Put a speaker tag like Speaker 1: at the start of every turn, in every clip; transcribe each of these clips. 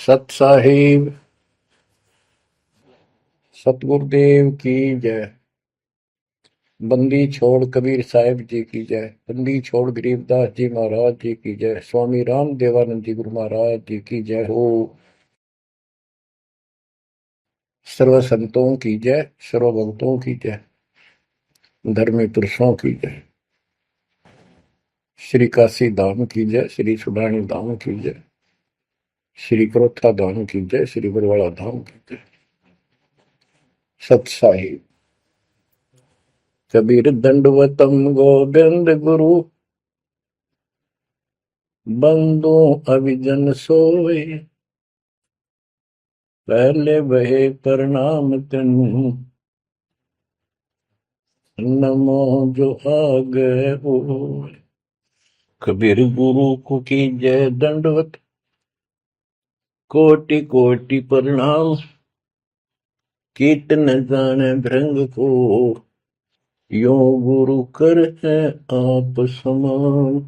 Speaker 1: सत साहिब सतगुरुदेव की जय। बंदी छोड़ कबीर साहिब जी की जय। बंदी छोड़ गरीबदास जी महाराज जी की जय। स्वामी राम देवानंद जी गुरु महाराज जी की जय हो। सर्व संतों की जय, सर्व भक्तों की जय, धर्मी पुरुषों की जय। श्री काशी धाम की जय, श्री सुडानी धाम की जय, श्री क्रोथा धाम की जय, श्री बरवाड़ा धाम की जय। सत साहिब कबीर दंडवतम गोविंद गुरु, बंदो अभिजन सोए, पहले बहे प्रणाम तिन, नमो जो आगे होए। कबीर गुरु को की जय दंडवत, कोटि कोटि प्रणाम, कीर्तन जाने भृंग को, यो गुरु कर है आप समान।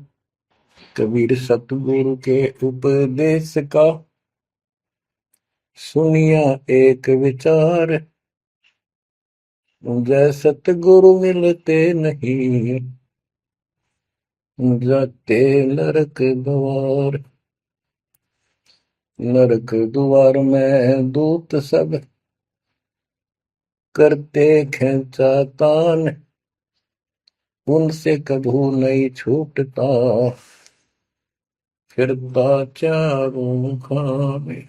Speaker 1: कबीर सतगुरु के उपदेश का, सुनिया एक विचार, जय सतगुरु मिलते नहीं, जाते नरक द्वार। नरक द्वार में दूत सब, करते खेचा तान, उनसे कभू नहीं छूटता, फिरता चारों खाने।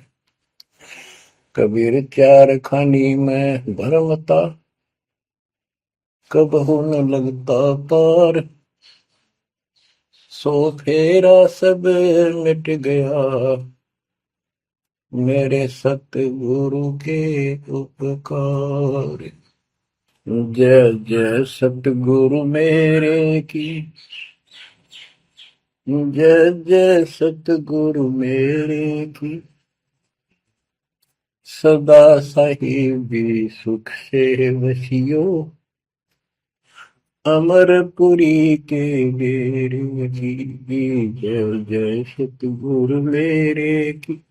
Speaker 1: कबीर चार खानी में भरमता, कबहू न लगता पार, सो फेरा सब मिट गया, मेरे सतगुरु के उपकार। जय जय सतगुरु मेरे की, जय जय सतगुरु मेरे की, सदा साहिबी सुख से वसियो, अमरपुरी के मेरे की। जय जय सतगुरु मेरे की,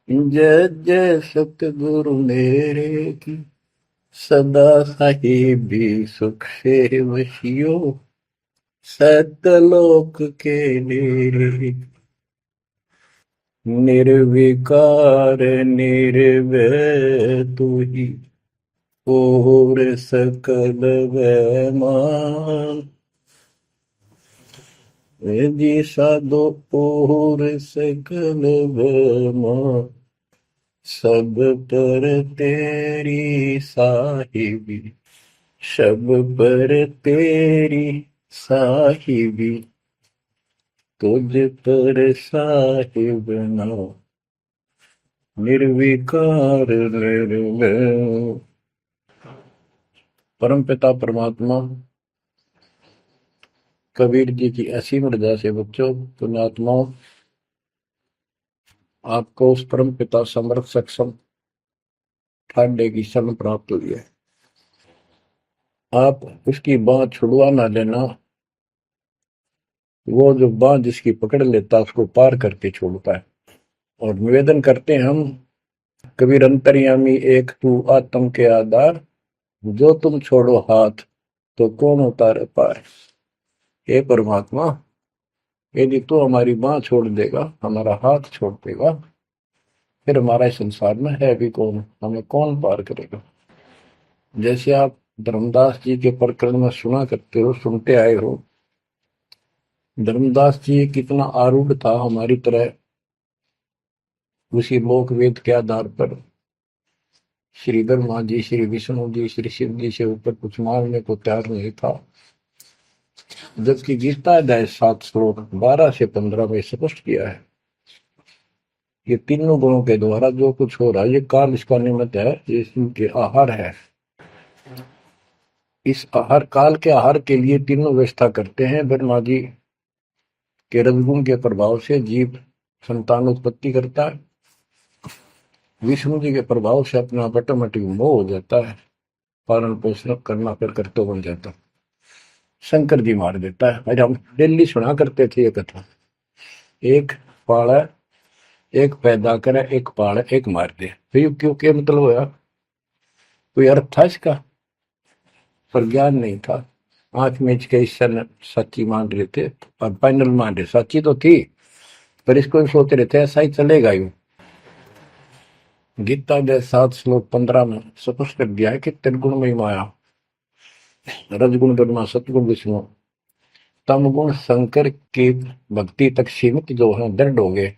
Speaker 1: जय जय सतगुरु मेरे की, सदा साहिबी सुख से वसियो, सतलोक के नेरे। निर्विकार निर्भय तू ही, और सकल वैमान। जी साधो और सकल वैमान, सब पर तेरी साहिबी, सब पर तेरी साहिबी, तुझ पर साहिब ना, निर्विकार निर्भय। परम पिता परमात्मा कबीर जी की असीम रजा से बच्चों, पुण्यात्माओं, आपको उस परम पिता समर्थ सक्षम ठाडे की शरण प्राप्त हुई है। आप उसकी बाह छुड़वा ना लेना, वो जो बाह जिसकी पकड़ लेता उसको पार करके छोड़ता है। और निवेदन करते हैं हम, कबीर अंतर्यामी एक तू आत्म के आधार, जो तुम छोड़ो हाथ तो कौन उतारे पार। हे परमात्मा, यदि तू हमारी बाह छोड़ देगा, हमारा हाथ छोड़ देगा, फिर हमारा इस संसार में है भी कौन, हमें कौन पार करेगा। जैसे आप धर्मदास जी के प्रकरण में सुना करते हो, सुनते आए हो, धर्मदास जी कितना आरूढ़ था हमारी तरह, उसी लोक वेद के आधार पर श्री ब्रह्मा जी, श्री विष्णु जी, श्री शिव जी से ऊपर कुछ मांगने को तैयार नहीं था। जबकि गीता अध्याय 7 श्लोक 12 से 15 में स्पष्ट किया है, ये तीनों गुणों के द्वारा जो कुछ हो रहा है, ये काल इसका निमित्त है, ये इनके आहार है। इस आहार, काल के आहार के लिए तीनों व्यवस्था करते हैं। ब्रह्मा जी के रजगुण के प्रभाव से जीव संतान उत्पत्ति करता है, विष्णु जी के प्रभाव से अपना ऑटोमेटिक मोह हो जाता है, पालन पोषण करना फिर कर्तव्य बन जाता है, शंकर जी मार देता है। आज हम डेली सुना करते थे ये कथा। एक पाड़ा एक पैदा करे, एक पाले, एक मार दे। फिर क्यों क्या मतलब होया? कोई अर्थ था इसका? पर ज्ञान नहीं था। आंख मीच के ईश्वर सच्ची मान रहे थे और फाइनल मान रहे, सच्ची तो थी पर इसको भी सोच रहे थे ऐसा ही चलेगा यूं। गीता के 7 श्लोक 15 में स्पष्ट कर दिया है कि त्रिगुण में माया, रजगुण ब्रह्मा, सतगुण विष्णु, तम गुण शंकर की भक्ति तक सीमित जो है दृढ़ हो गए,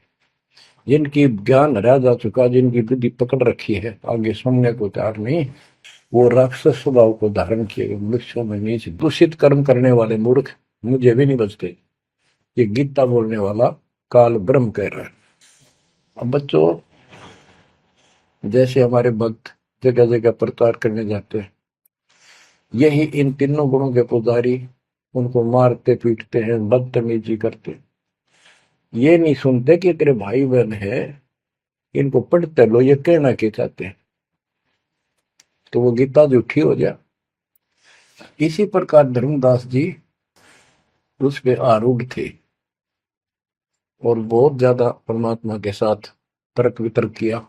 Speaker 1: जिनकी ज्ञान हरा जा चुका, जिनकी बुद्धि पकड़ रखी है, आगे सुनने को तैयार नहीं, वो राक्षस स्वभाव को धारण किए गए मनुष्यों में नीच दूषित कर्म करने वाले मूर्ख मुझे भी नहीं बचते। ये गीता बोलने वाला काल ब्रह्म कह रहा है। अब बच्चों, जैसे हमारे भक्त जगह जगह प्रचार करने जाते हैं, यही इन तीनों गुणों के पुजारी उनको मारते पीटते हैं, बदतमीजी करते, ये नहीं सुनते कि तेरे भाई बहन है, इनको पढ़ते लो, ये कहना क्या चाहते हैं, तो वो गीता झूठी हो जाए। इसी प्रकार धर्मदास जी उस पे आरूढ़ थे और बहुत ज्यादा परमात्मा के साथ तर्क वितर्क किया।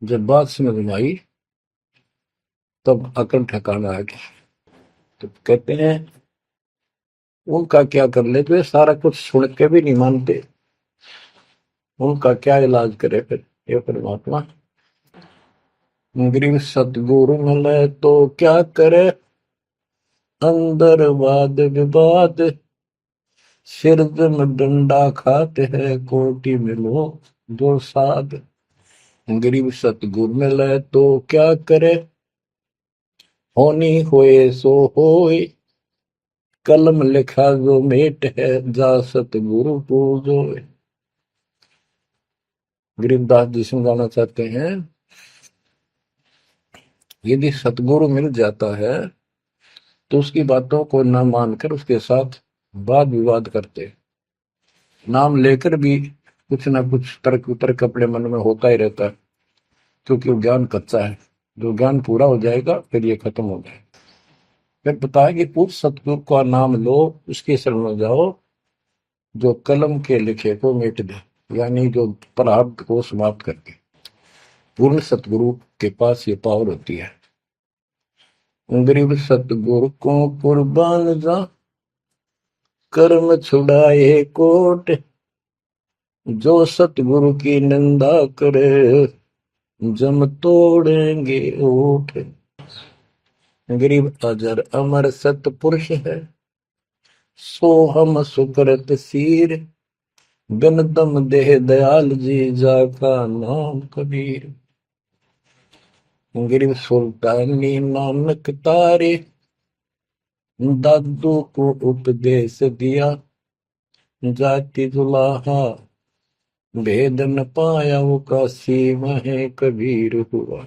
Speaker 1: जब बात समझ में आई तब अकल ठिकाना आ गया। तो कहते हैं उनका क्या कर ले, तो ये सारा कुछ सुन के भी नहीं मानते, उनका क्या इलाज करे फिर ये परमात्मा? गरीब सतगुरु मिले तो क्या करे, अंदर वाद विवाद, सिर में डंडा खाते हैं, कोटि में लो दो साध। गरीब सतगुरु मिले तो क्या करे, होनी होए सो होए, कलम लिखा जो मेट है, जा सतगुरु पूजो। गरीबदास जी समझाना चाहते हैं, यदि सतगुरु मिल जाता है तो उसकी बातों को न मानकर उसके साथ वाद विवाद करते, नाम लेकर भी कुछ ना कुछ तर्क वितर्क अपने मन में होता ही रहता है, क्योंकि वो ज्ञान कच्चा है। जो ज्ञान पूरा हो जाएगा फिर ये खत्म हो जाएगा। फिर बताया कि उस सतगुरु का नाम लो, उसके शरण में जाओ जो कलम के लिखे को मिट दे, यानी जो प्रारब्ध को समाप्त करके। पूर्ण सतगुरु के पास ये पावर होती है। गरीब सतगुरु को कुर्बान जा, कर्म छुड़ाए कोट, जो सतगुरु की निंदा करे, जम तोड़ेंगे ओठ। गरीब अजर अमर सतपुरुष है, सो हम सुकृत सीर, बिन दम देह दयाल जी, जाका नाम कबीर। गरीब सुल्तानी नानक तारे, दादू को उपदेश दिया, जाति जुलाहा भेद न पाया, वो काशी में कबीर हुआ।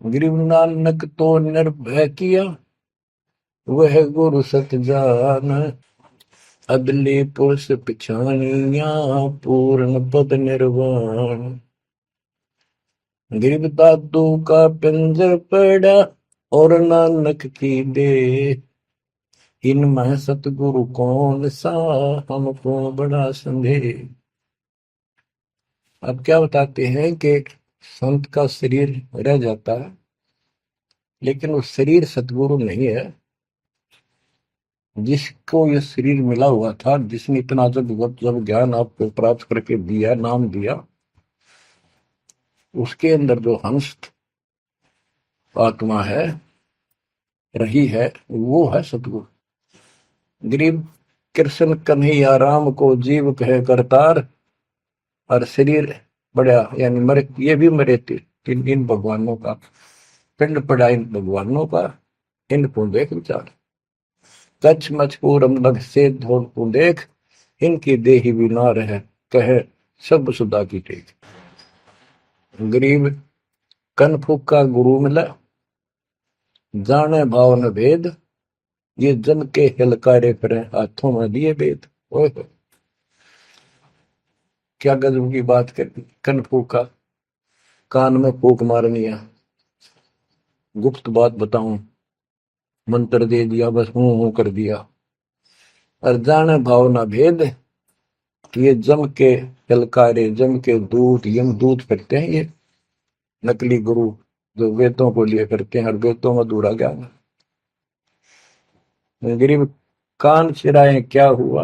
Speaker 1: गरीब नानक तो निर्भय किया, वह गुरु सत जान, अदली पुरुष पिछानिया, पूर्ण पद निर्वाण। गरीब दादू का पिंजर पड़ा, और नानक की दे, इनमें सतगुरु कौन सा, हमको बड़ा संदेह। अब क्या बताते हैं कि संत का शरीर रह जाता है, लेकिन वो शरीर सतगुरु नहीं है। जिसको ये शरीर मिला हुआ था, जिसने इतना जब ज्ञान आपको प्राप्त करके दिया, नाम दिया, उसके अंदर जो हंस आत्मा है, रही है, वो है सतगुरु। गरीब कृष्ण कन्हैया राम को जीव कहे करतार, और शरीर बड़ा यानी मरे, ये भी मरे थे इन भगवानों का पिंड पड़ा, इन भगवानों का, इनको देख विचार, कच्छ मचपूरम लग से धोल को देख, इनकी देही भी ना रहे, कहे सब सुधा की टेक। गरीब कनफुक का गुरु मिला, जाने भाव न भेद, ये जन के हिलकारे फिरे, हाथों में दिए वेद। ओए क्या गजब की बात कर, कनफुक का कान में फूक मारनी है, गुप्त बात बताऊं, मंत्र दे दिया, बस हूं कर दिया। और जाने भाव न भेद, ये जम के ललकारे, जम के दूत, यम दूत करते हैं ये नकली गुरु जो वेदों को लिए करते हैं और वेदों में अधूरा ज्ञान। गरीब कान चिराए क्या हुआ,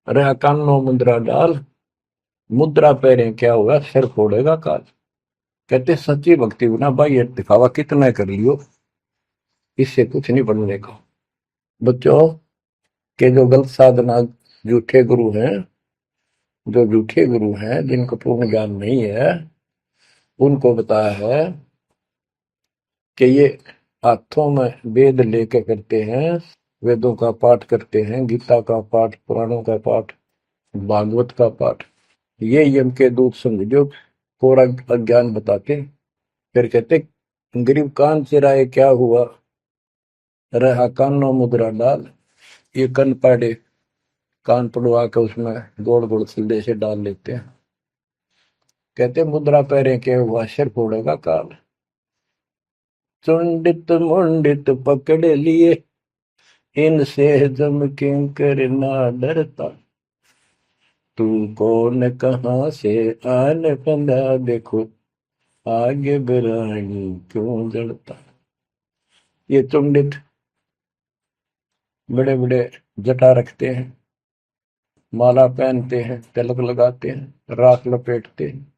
Speaker 1: रहा कानों मुद्रा डाल, मुद्रा पैरे क्या हुआ, सिर फोड़ेगा काल। कहते सच्ची भक्ति बिना भाई ये दिखावा कितना कर लियो, इससे कुछ नहीं बनने का। बच्चों के जो गलत साधना, झूठे गुरु हैं, जो झूठे गुरु हैं जिनको पूर्ण ज्ञान नहीं है, उनको बताया है कि ये हाथों में वेद लेके करते हैं, वेदों का पाठ करते हैं, गीता का पाठ, पुराणों का पाठ, भागवत का पाठ। ये यम के दूत समझो पूरा अज्ञान बताते। फिर कहते गरीब कान चिराए क्या हुआ, रहा कानों मुद्रा डाल। ये कन पाड़े, कान पड़वा के उसमें गोड़ गोड़ सिले से डाल लेते हैं। कहते मुद्रा पैरे के हुआ, सिर फोड़ेगा काल। चुंडित मुंडित पकड़ लिए, इनसे जम किंकर ना डरता। तू कौन कहाँ से आन बंदा, देखो आगे बिरानी क्यों जड़ता। ये चुंडित बड़े बड़े जटा रखते हैं, माला पहनते हैं, तिलक लगाते हैं, राख लपेटते हैं,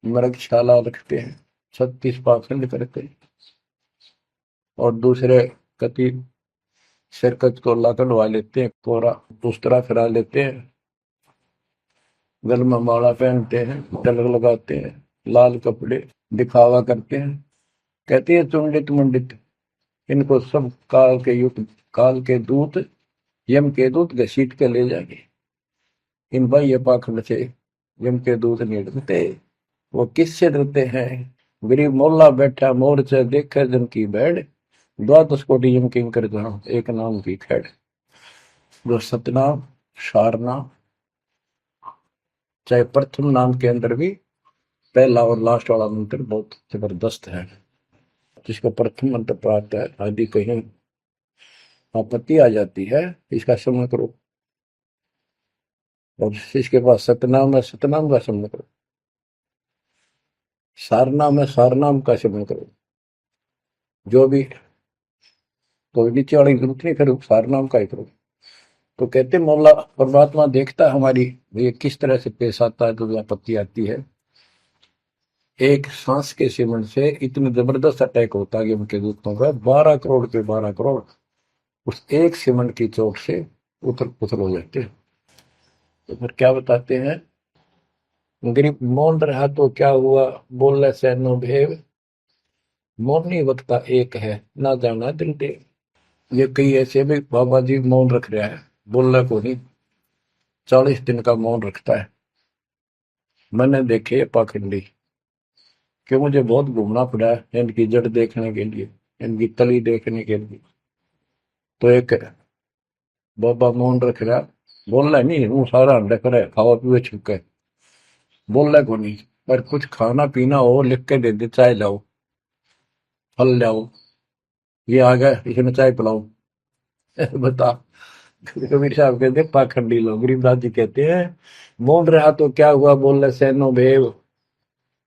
Speaker 1: मृगशाला रखते हैं, 36 पाखंड करते हैं, और दूसरे कति सिरकत को ला कढ़वा लेते हैं, कोरा दूसरा फिरा लेते हैं, गल में माला पहनते हैं, तिलक लगाते हैं, लाल कपड़े दिखावा करते हैं। कहते हैं चुंडित मुंडित, इनको सब काल के युग, काल के दूत, यम के दूत घसीट के ले जाएंगे। इन बाह्य पाखंड से यम के दूत नहीं डरते। वो किससे डरते हैं, गरीब मोल्ला बैठा मोर्चा देखे जन की बैठ, द्वादश कोटि यम किंकर जहां एक नाम की खैड़। जो सतनाम, सारनाम, चाहे प्रथम नाम के अंदर भी पहला और लास्ट वाला मंत्र बहुत जबरदस्त है। जिसको प्रथम मंत्र प्राप्त है, आदि कहीं आपत्ति आ जाती है, इसका श्रवण करो। और इसके पास सतनाम है, सतनाम का श्रवण करो। सारनाम है, सारनाम का श्रवण करो। जो भी कोई नीचे वाली जरूरत नहीं, फिर सारनाम का ही करो। तो कहते मौला परमात्मा देखता है हमारी ये किस तरह से पेश आता है, जो आपत्ति आती है। एक सांस के सेवन से इतने जबरदस्त अटैक होता है कि उनके दूतों का 12 करोड़ के 12 करोड़ उस एक सीमेंट की चोट से उथल पुथल हो जाते हैं। तो फिर क्या बताते हैं, गरीब मौन रहा तो क्या हुआ, बोले सैनो भेव, मौन ही वक्ता एक है, ना जाना दिल देव। ये कई ऐसे भी बाबा जी मौन रख रहा है, बोलना को नहीं, 40 दिन का मौन रखता है। मैंने देखे पाखंडी कि मुझे बहुत घूमना पड़ा है इनकी जड़ देखने के लिए, इनकी तली देखने के लिए। तो एक बाबा मौन रख रहा, बोलना नहीं, वो सारा अंडा करे खावा पीवे छुके, बोलना को नहीं। पर कुछ खाना पीना हो लिख के दे दे, चाय लाओ, फल लाओ, ये आ गया इसमें चाय पिलाओ। बता। कबीर साहब कहते पाखंडी लोग, गरीबदास जी कहते हैं मौन रहा तो क्या हुआ, बोल सैनो भेव,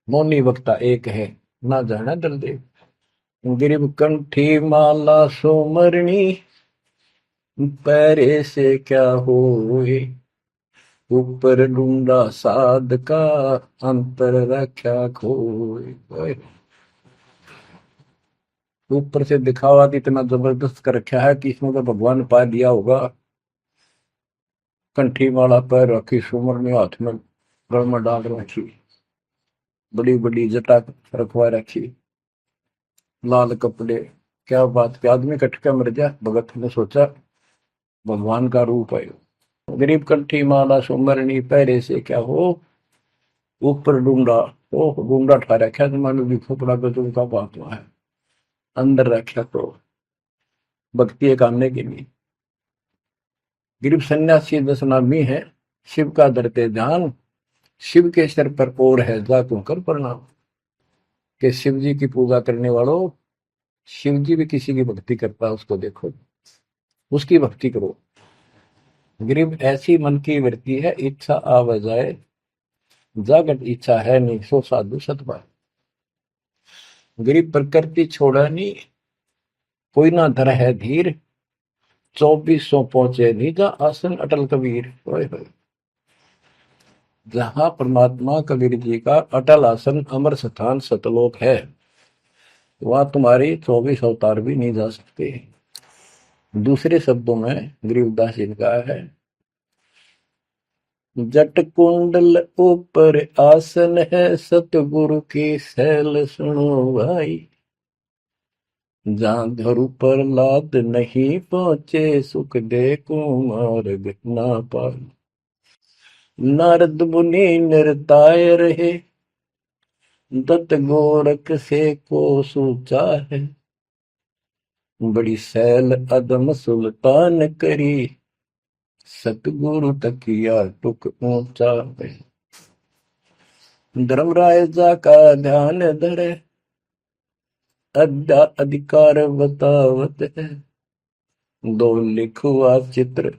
Speaker 1: मौनी वक्ता एक है, ना जाना दल देव। गरीब कंठी माला सोमरणी, पैरे से क्या होए, ऊपर ढूंढा साध का, अंतर रख्या खोए। ऊपर से दिखावा इतना जबरदस्त कर रखा है कि इसमें तो भगवान पा दिया होगा। कंठी माला पैर रखी, सुमरनी हाथ में गल में डाल रखी, बड़ी बड़ी जटा रखवा रखी, लाल कपड़े। क्या बात के आदमी कटका मर जा, भगत ने सोचा भगवान का रूप है। गरीब कंठी माला सुमरनी, पैरे से क्या हो, ऊपर डूंडा, ओ डूंडा ठा रखा, तुम्हारे भी खोपड़ा गजब का बात हुआ है, अंदर रखा तो भक्ति करने के लिए। गरीब सन्यासी दशनामी है, शिव का धरते ध्यान, शिव के सर पर और है जातों कर प्रणाम। कि शिव जी की पूजा करने वालों, शिव जी भी किसी की भक्ति करता है, उसको देखो, उसकी भक्ति करो। गरीब ऐसी मन की वृत्ति है, इच्छा आव जाए, जागट इच्छा है नहीं, सो साधु सतपाल। गरीब प्रकृति छोड़ा नहीं, कोई ना धर है धीर, 2400 पहुंचे निजा आसन अटल कबीर। ओए होए। जहां परमात्मा कबीर जी का अटल आसन अमर स्थान सतलोक है, वहां तुम्हारी 24 अवतार भी नहीं जा सकते। दूसरे शब्दों में गरीबदास जी ने कहा है, जट कुंडल ऊपर आसन है, सतगुरु की सैल सुनो भाई। जहां धरु पर लाद नहीं पहुंचे, सुख दे कुमार्ग ना पाए। नारद मुनि निरताय रहे, दत्त गोरख से को सूचा है। बड़ी सैल अदम सुल्तान करी, सतगुरु तकिया टुक ऊंचा है। धर्मराय जा का ध्यान धरे, अद्या अधिकार बतावत है। दो लिखुआ चित्र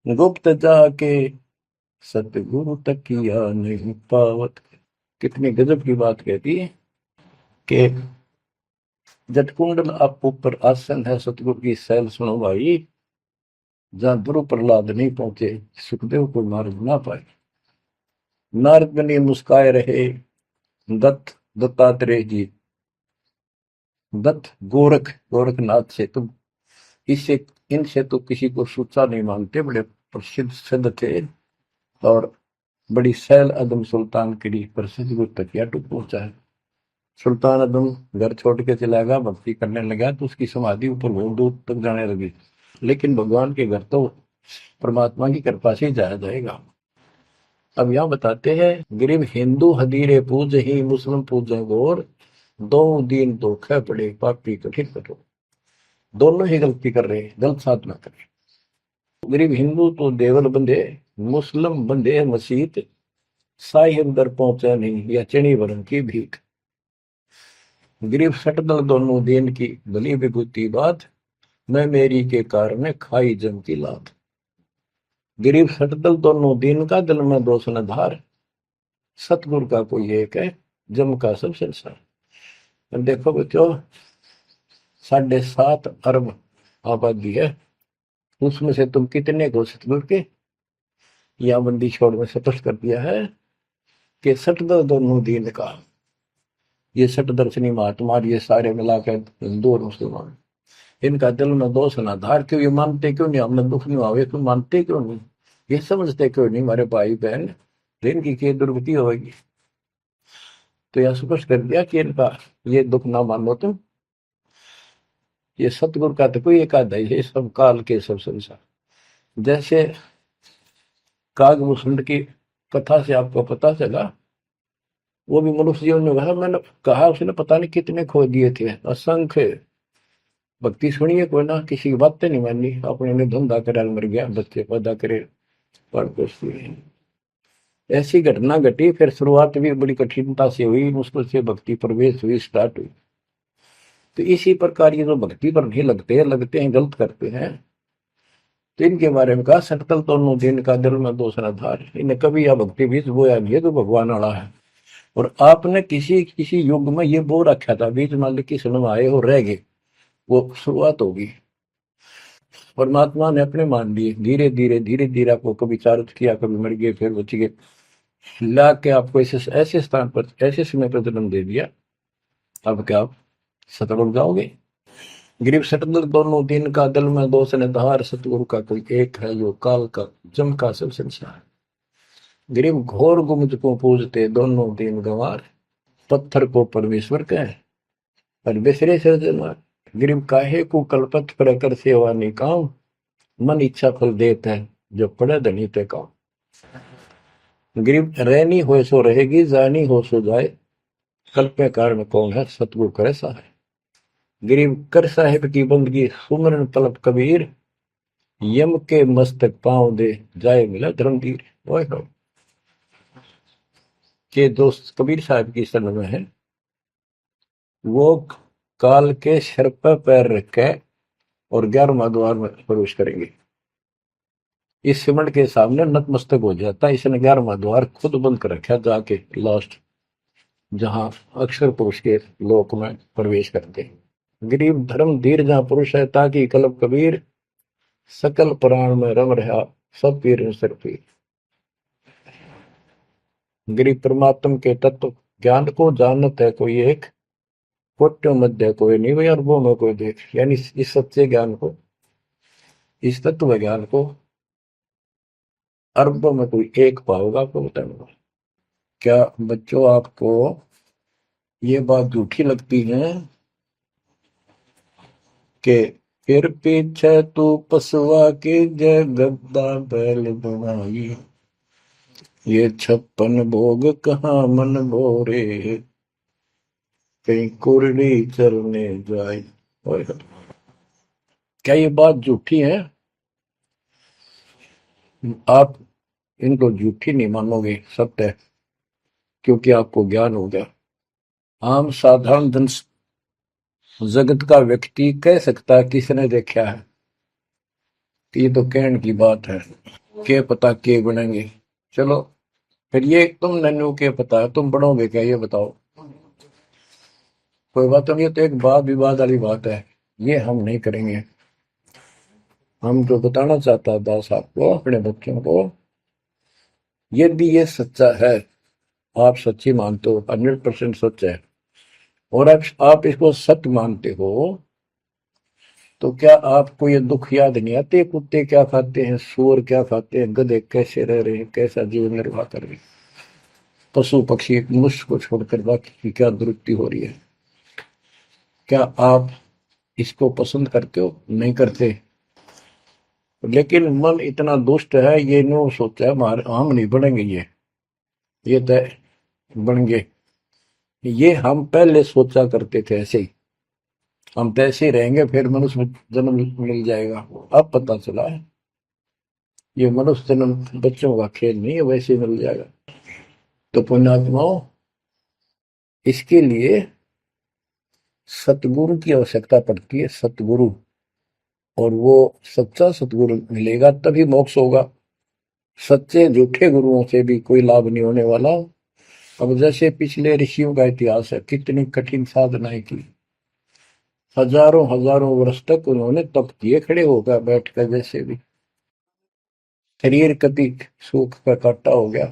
Speaker 1: गुप्त जाके, सतगुरु तकिया नहीं पावत। कितनी गजब की बात कहती है कि जटकुंडल आप ऊपर आसन है, सतगुरु की सैल सुनो भाई। जहां ध्रुव प्रहलाद नहीं पहुंचे, सुखदेव को मार्ग ना पाए। नारद मुनि मुस्काए रहे, दत्तात्रेय जी, दत्त गोरख गोरखनाथ से तुम इससे इनसे तो किसी को सूचा नहीं मानते, बड़े प्रसिद्ध सिद्ध थे। और बड़ी सैल अदम सुल्तान की प्रसिद्ध गुरु तकिया टूट पहुंचा है। सुल्तान अदम घर छोड़ के चला गया, भक्ति करने लगा, तो उसकी समाधि ऊपर बहुत दूर तक जाने लगी। लेकिन भगवान के घर तो परमात्मा की कृपा से ही जाया जाएगा। अब यहाँ बताते हैं, गरीब हिंदू हदीरे पूज ही, मुस्लिम पूजे गोर, दो दीन धोखे पड़े पापी कठिन कठोर। दोनों ही गलती कर रहे हैं, गलत साथ ना करें। गरीब हिंदू तो देवल बंधे, मुस्लिम बंधे मसीत, साई अंदर पहुंचा नहीं या चणी वरण की भीख। गरीब सटदल दोनों दिन की भली विभूति बात, मैं मेरी के कारण खाई जम की लात। गरीब सटदल दोनों दिन का, दिल में दोष न धार, सतगुरु का कोई एक है, जम का सब संसार। देखो बच्चों, 7.5 अरब आबादी है, उसमें से तुम कितने को सतगुरु के या बंदी छोड़ में स्पष्ट कर दिया है कि सटदल दोनों दिन का। ये सट दर्शनी महात्मा, ये सारे मिलाकर हिंदू और मुसलमान, इनका दिल में दोष ना धार। क्यों? ये मानते क्यों नहीं हमने दुख नहीं आवे? क्यों मानते क्यों नहीं? ये समझते क्यों नहीं हमारे भाई बहन, इनकी क्या दुर्गति होगी? तो यह स्पष्ट कर दिया कि इनका ये दुख ना मानो तुम। ये सतगुरु का तो कोई एक आधा ही है, सब काल के सब संसार। जैसे कागभूषण की कथा से आपको पता चला, वो भी मनुष्य जीवन में कहा, मैंने कहा उसने पता नहीं कितने खो दिए थे, असंख्य। भक्ति सुनिए कोई ना, किसी की बातें नहीं मानी, अपने ने धंधा करे मर गया, बच्चे पैदा करे पर कुछ नहीं। ऐसी घटना घटी, फिर शुरुआत भी बड़ी कठिनता से हुई, मुश्किल से भक्ति प्रवेश हुई, स्टार्ट हुई। तो इसी प्रकार ये जो भक्ति पर नहीं लगते हैं गलत करते हैं, तो इनके बारे में कहा, सटकल दोनों दिन का, दिल में दोष न धार। इन्हें कभी यह भक्ति बीज बोया नहीं है, तो भगवान वाला है। और आपने किसी किसी युग में ये बो रखा था, बीज मान ली किसी में आए हो रह गए, वो शुरुआत होगी। परमात्मा ने अपने मान लिए, धीरे धीरे धीरे धीरे आपको कभी चारित किया, कभी मर गए, फिर बच गए, ला के आपको ऐसे ऐसे स्थान पर, ऐसे समय पर जन्म दे दिया। अब क्या आप सतगुरु जाओगे? गरीब सतगुरु दोनों दिन का, दिल में दोष ने धार, सतगुरु का कोई एक है, जो काल का जम का सब संसार। गरीब घोर गुमज को पूजते, दोनों दिन गंवार, पत्थर को परमेश्वर कहे पर बिसरे सृजनहार। गरीब काहे को कल्पत कर कर सेवा निकाम, मन इच्छा फल देता है, जो पड़े धनी पे काम। गरीब रहनी हो सो रहेगी, जानी हो सो जाए, कल्पे कारण कौन है, सतगुरु करे सहाय। गरीब कर साहिब की बंदगी, सुमरन तलब कबीर, यम के मस्तक पांव दे, जाए मिला धर्मवीर। ओए हो, के दोस्त कबीर साहब की शरण में है, वो काल के सिर पर पैर रख के और 11वां द्वार में प्रवेश करेंगे। इस सिमट के सामने नतमस्तक हो जाता है। इसने 11वां द्वार खुद बंद कर रखा जाके लास्ट, जहां अक्षर पुरुष के लोक में प्रवेश करते। गरीब धर्म धीर जहां पुरुष है, ताकि कलब कबीर सकल प्राण में रम रहा सब पीर सिर पीर। गरीब परमात्म के तत्व ज्ञान को जानत है कोई एक, कोट्यों मध्य कोई नहीं भाई, अरबों में कोई देख। यानी इस सच्चे ज्ञान को, इस तत्व ज्ञान को अरबों में कोई एक पाओगा, आपको बताऊंगा। क्या बच्चों आपको ये बात झूठी लगती है कि फिर पीछे तू पसवा के जय गद्दा बैल बनाई, ये 56 भोग कहाँ मन भोरे, कहीं कुरड़ी चरने जाए। क्या ये बात झूठी है? आप इनको झूठी नहीं मानोगे, सत्य है, क्योंकि आपको ज्ञान हो गया। आम साधारण जन जगत का व्यक्ति कह सकता है किसने देखा है, ये तो कहने की बात है, के पता के बनेंगे। चलो फिर ये तुम नन्नू के पता है, तुम बढ़ोगे क्या ये बताओ। कोई बात नहीं, ये तो एक वाद विवाद वाली बात है, ये हम नहीं करेंगे। हम जो बताना चाहता दास आपको, अपने बच्चों को, यदि ये सच्चा है, आप सच्ची मानते हो, 100% सच है, और आप इसको सत्य मानते हो, तो क्या आपको ये दुख याद नहीं आते? कुत्ते क्या खाते हैं, सुअर क्या खाते हैं, गधे कैसे रह रहे हैं, कैसा जीवन निर्वाह कर रहे हैं, पशु पक्षी मनुष्य को छोड़कर बाकी की क्या दुरुक्ति हो रही है। क्या आप इसको पसंद करते हो? नहीं करते। लेकिन मन इतना दुष्ट है, ये नो सोचा है हमारे हम नहीं बनेंगे, ये तय बन गए। ये हम पहले सोचा करते थे ऐसे ही, हम तो ऐसे ही रहेंगे, फिर मनुष्य जन्म मिल जाएगा। अब पता चला है ये मनुष्य जन्म बच्चों का खेल नहीं है, वैसे ही मिल जाएगा। तो पुण्यात्माओं, इसके लिए सतगुरु की आवश्यकता पड़ती है, सतगुरु। और वो सच्चा सतगुरु मिलेगा तभी मोक्ष होगा। सच्चे झूठे गुरुओं से भी कोई लाभ नहीं होने वाला। अब जैसे पिछले ऋषियों का इतिहास है, कितनी कठिन साधनाएं की, हजारों हजारों वर्ष तक उन्होंने तप किए, खड़े होकर बैठकर, जैसे भी शरीर कति सुख का काटा हो गया,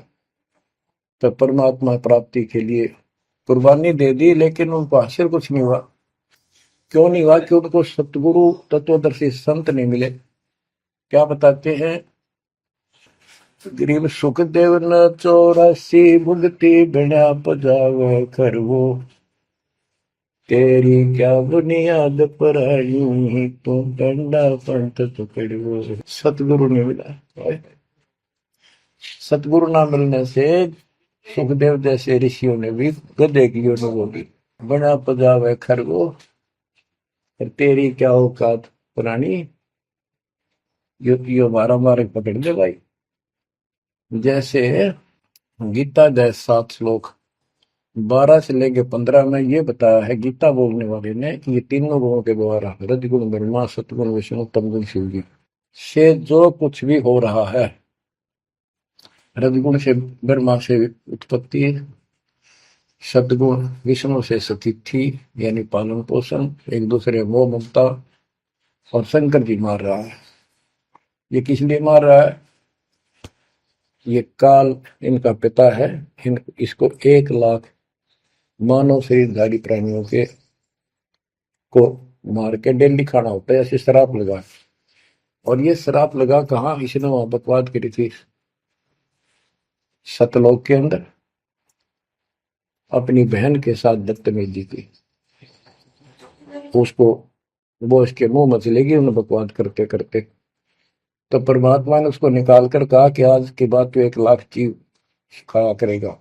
Speaker 1: तो परमात्मा प्राप्ति के लिए कुर्बानी दे दी, लेकिन उनको हासिल कुछ नहीं हुआ। क्यों नहीं हुआ? कि उनको सतगुरु तत्वदर्शी संत नहीं मिले। क्या बताते हैं? गरीब सुखदेव न 84 भुगती बिना पजावे खरवो, तेरी क्या बुनियाद पर आई, तू डंडा पंथ पकड़ो। सतगुरु नहीं मिला। सतगुरु ना मिलने से सुखदेव जैसे ऋषियों ने भी गधे की अनुभूति, बना पजावे खरगो, तेरी क्या औकात पुरानी, यो मारा मारे पकड़ दे भाई। जैसे गीता जय 7 श्लोक 12 से लेके 15 में ये बताया है गीता बोलने वाले ने कि ये तीनों गुणों के द्वारा, रजगुण ब्रह्मा, सतगुण विष्णु, तमगुण शिव जी से जो कुछ भी हो रहा है, रजगुण से ब्रह्मा से उत्पत्ति, सतगुण विष्णु से स्थिति यानी पालन पोषण, एक दूसरे मोह ममता, और शंकर जी मार रहा है। ये किस लिए मार रहा है? ये काल इनका पिता है, इसको 1 लाख मानव शरीरधारी प्राणियों के को मार के डेली खाना होता है, ऐसे शराब लगा। और ये शराब लगा कहाँ? इसने वहां बकवाद करी थी सतलोक के अंदर, अपनी बहन के साथ बदतमीजी की, उसको वो इसके मुंह में चलेगी उन्हें बकवाद करते करते। तो परमात्मा ने उसको निकाल कर कहा कि आज के बाद तो 1 लाख जीव खाया करेगा,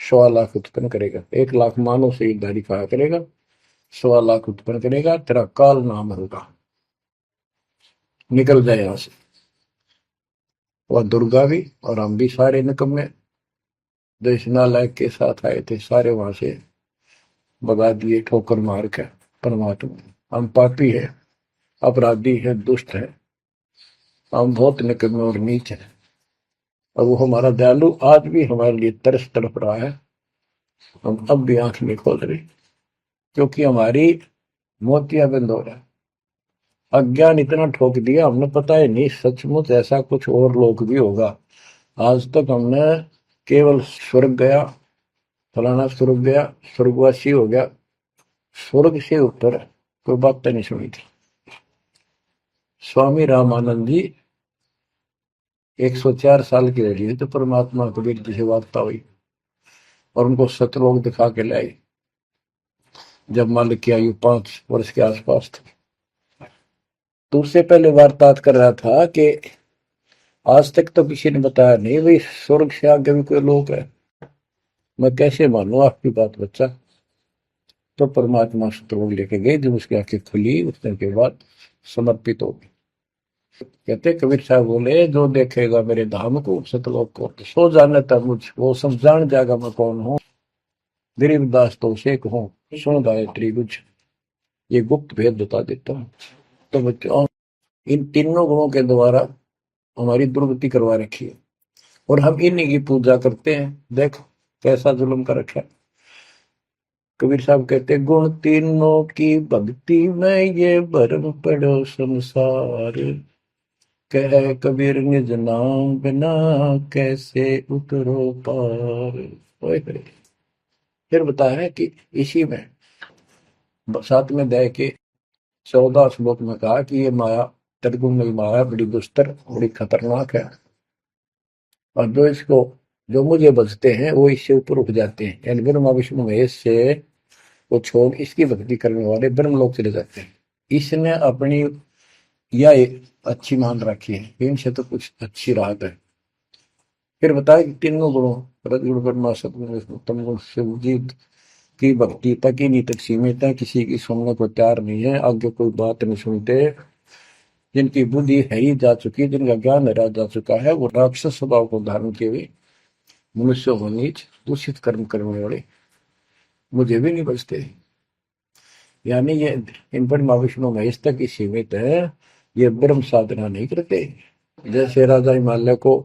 Speaker 1: 1.25 लाख उत्पन्न करेगा, 1 लाख मानव शरीरधारी खाया करेगा, 1.25 लाख उत्पन्न करेगा, तेरा काल नाम होगा, निकल जाए यहां से। वह दुर्गा भी और हम भी सारे निकम्मे जो इस नालायक के साथ आए थे, सारे वहां से भगा दिए ठोकर मार के। परमात्मा, हम पापी है, अपराधी है, दुष्ट है, हम बहुत निकम्मे और नीच हैं, और वो हमारा दयालु आज भी हमारे लिए तरस तड़प रहा है। हम अब भी आंख नहीं खोल रहे, क्योंकि हमारी मोतियां बंद हो रहा है। अज्ञान इतना ठोक दिया, हमने पता ही नहीं सचमुच ऐसा कुछ और लोक भी होगा। आज तक हमने केवल स्वर्ग गया, फलाना स्वर्ग गया, स्वर्गवासी हो गया, स्वर्ग से ऊपर कोई बात नहीं सुनी थी। स्वामी रामानंद जी 104 साल की रही तो परमात्मा कबीर जी से वार्ता हुई और उनको सतलोक दिखा के लाई, जब मालिक की आयु 5 वर्ष के आसपास थी। तो उससे पहले वार्तालाप कर रहा था कि आज तक तो किसी ने बताया नहीं भाई स्वर्ग से आगे भी कोई लोक है, मैं कैसे मानूं आपकी बात बच्चा। तो परमात्मा सतलोक लेके गए, जब उसकी आंखें खुली उतने के बाद समर्पित हो गई। कहते कबीर साहब बोले, जो देखेगा मेरे धाम को सतलोक को सो जाने तक मुझ वो सब जान जाएगा मैं कौन हूँ। गरीबदास तो उसे कहूँ सुन गायत्री कुछ, ये गुप्त भेद बता देता हूँ। तो बच्चों इन तीनों गुणों के द्वारा हमारी दुर्गति करवा रखी है, और हम इन्हीं की पूजा करते हैं। देख कैसा जुल्म कर रखा है। कबीर साहब कहते गुण तीनों की भक्ति में ये भरम पड़ो संसार, कह कबीर निज नाम बिना कैसे उतरो पार। ओए होए। फिर बताया है कि इसी में 7वें अध्याय के 14 श्लोक में कहा कि ये माया त्रिगुण माया बड़ी दुस्तर बड़ी खतरनाक है, और जो मुझे बचते हैं वो इससे ऊपर उठ जाते हैं, यानी ब्रह्मा विष्णु महेश से वो छोड़ इसकी भक्ति करने वाले ब्रह्मलोक चले जाते हैं। इसने अपनी यह अच्छी मान रखी है, इनसे तो कुछ अच्छी राहत है। फिर बताया कि तीनों गुणों रजगुण ब्रह्मा सतगुण विष्णु तम गुण शिव जी की भक्ति तक ही नहीं तक सीमित है, किसी की सुनने को तैयार नहीं है, आगे कोई बात नहीं सुनते। जिनकी बुद्धि है ही जा चुकी, जिनका ज्ञान हरा जा चुका है, वो राक्षस स्वभाव को धारण किए हुए मनुष्य हो नीच दूषित कर्म करने वाले मुझे भी नहीं बचते। यानी ये इन पर माँ विष्णु महेश तक ही सीमित है, ये ब्रह्म साधना नहीं करते। जैसे राजा हिमालय को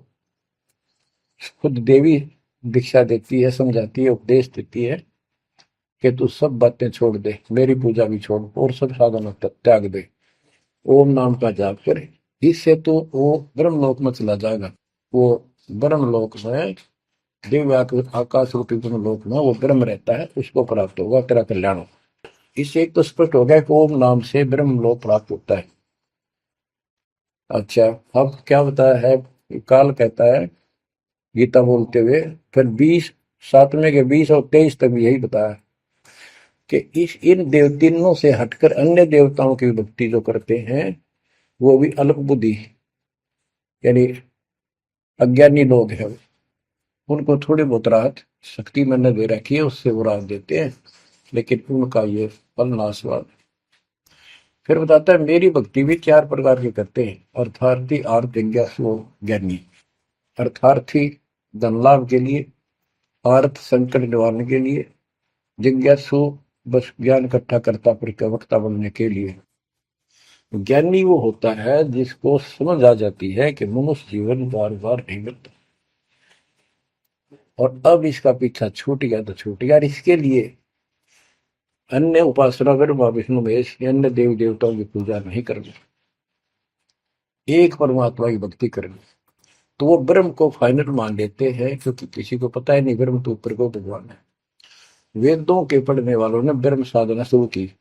Speaker 1: खुद देवी दीक्षा देती है, समझाती है, उपदेश देती है कि तू सब बातें छोड़ दे, मेरी पूजा भी छोड़ और सब साधना त्याग दे, ओम नाम का जाप करे, इससे तो वो ब्रह्मलोक में चला जाएगा। वो ब्रह्मलोक में दिव्य आकाश रूपी ब्रह्मलोक में वो ब्रह्म रहता है, उसको प्राप्त होगा, तेरा कल्याण हो। इससे एक तो स्पष्ट हो गया कि ओम नाम से ब्रह्मलोक प्राप्त होता है। अच्छा, अब क्या बताया है, काल कहता है गीता बोलते हुए, फिर 7वें के 20 और 23 तक भी यही बताया कि इन तीनों से हटकर अन्य देवताओं की भक्ति जो करते हैं वो भी अल्प बुद्धि यानी अज्ञानी लोग हैं, उनको थोड़ी बहुत राहत शक्ति मैंने दे रखी है, उससे वो राहत देते हैं, लेकिन उनका ये फल नाशवान। फिर बताता है मेरी भक्ति भी 4 प्रकार की करते हैं, अर्थार्थी आर्थ जिज्ञासु ज्ञानी। अर्थार्थी धन लाभ के लिए, आर्थ संकट निवारण के लिए, जिज्ञासु बस ज्ञान इकट्ठा करता प्रवक्ता बनने के लिए। ज्ञानी वो होता है जिसको समझ आ जाती है कि मनुष्य जीवन बार बार नहीं मिलता, और अब इसका पीछा छूट गया तो छूट गया, इसके लिए अन्य उपासना ब्रह्मा विष्णु महेश अन्य देव देवताओं की पूजा नहीं करनी, एक परमात्मा की भक्ति करनी। तो वो ब्रह्म को फाइनल मान लेते हैं, क्योंकि किसी को पता ही नहीं ब्रह्म तो ऊपर को भगवान है। वेदों के पढ़ने वालों ने ब्रह्म साधना शुरू की,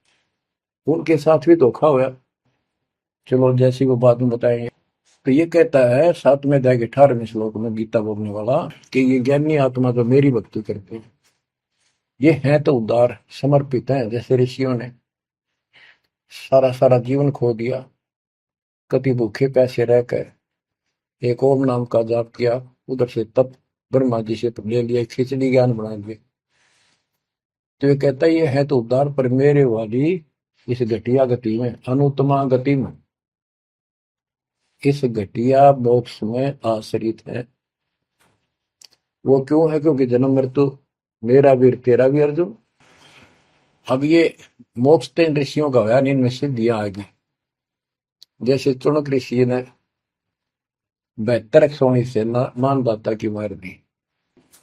Speaker 1: उनके साथ भी धोखा हुआ। चलो जैसी वो बात में बताएंगे। तो ये कहता है 7वें अध्याय के 18वें श्लोक में गीता बोलने वाला कि ये ज्ञानी आत्मा जो मेरी भक्ति करते हैं ये हैं तो उदार समर्पित है, जैसे ऋषियों ने सारा सारा जीवन खो दिया, कभी भूखे प्यासे रहकर एक ओम नाम का जाप किया, उधर से तप ब्रह्मा जी से ले लिया, खिचड़ी ज्ञान बना दिए। तो ये कहता है ये है तो उदार, पर मेरे वाली इस घटिया गति में, अनुत्तमा गति में, इस घटिया मोक्ष में आश्रित है। वो क्यों है, क्योंकि जन्म मृत्यु मेरा वीर तेरा भी अर्जुन। अब ये मोक्ष तो इन ऋषियों का होया, इनमें सिद्धियां आ गई। जैसे चुनक ऋषि ने 72 सोनी से मानदाता की मार दी।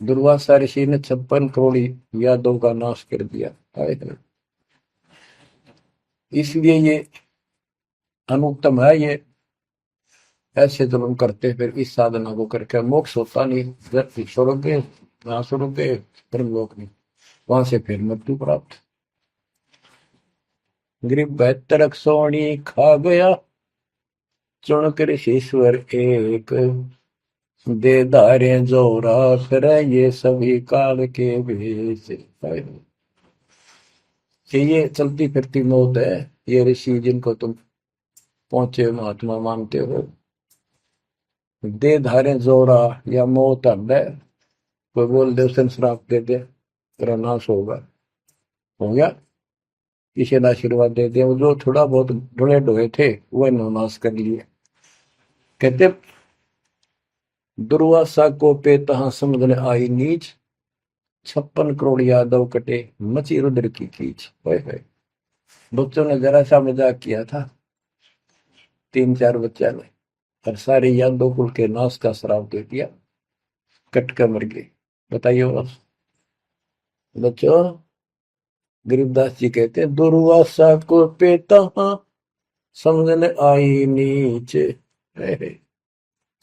Speaker 1: दुर्वासा ऋषि ने 56 करोड़ यादव का नाश कर दिया। इसलिए ये अनुत्तम है। ये ऐसे जुल्म करते फिर इस साधना को करके मोक्ष होता नहीं, छोड़ोगे वहां छोड़ोगे ब्रह्मलोक नहीं, वहां से फिर मृत्यु प्राप्त। गरीब 72 सोनी खा गया चुन कर ईश्वर एक, दे धारे जोरा फिर ये सभी काल के भेष। कि ये चलती फिरती मौत है। ये ऋषि जिनको तुम पहुंचे महात्मा मानते हो, दे धारे जोरा या मौत है। कोई बोल दे उसे श्राप दे दे तेरा नाश होगा, हो गया। किसी ने आशीर्वाद दे दिया, वो जो थोड़ा बहुत ढोए ढोए थे वह नाश कर लिए। कहते दुर्वासा को पे तहां समझने आई नीच, 56 करोड़ यादव कटे मची रुद्र की कीच। बच्चों ने जरा सा मजाक किया था, 3-4 बच्चा ने, और सारे यादव कुल के नाश का श्राप दे दिया, कट कर मर गए। बताइए बस बच्चों। गरीबदास जी कहते हैं दुर्वासा को पे तहां समझने आई नीच,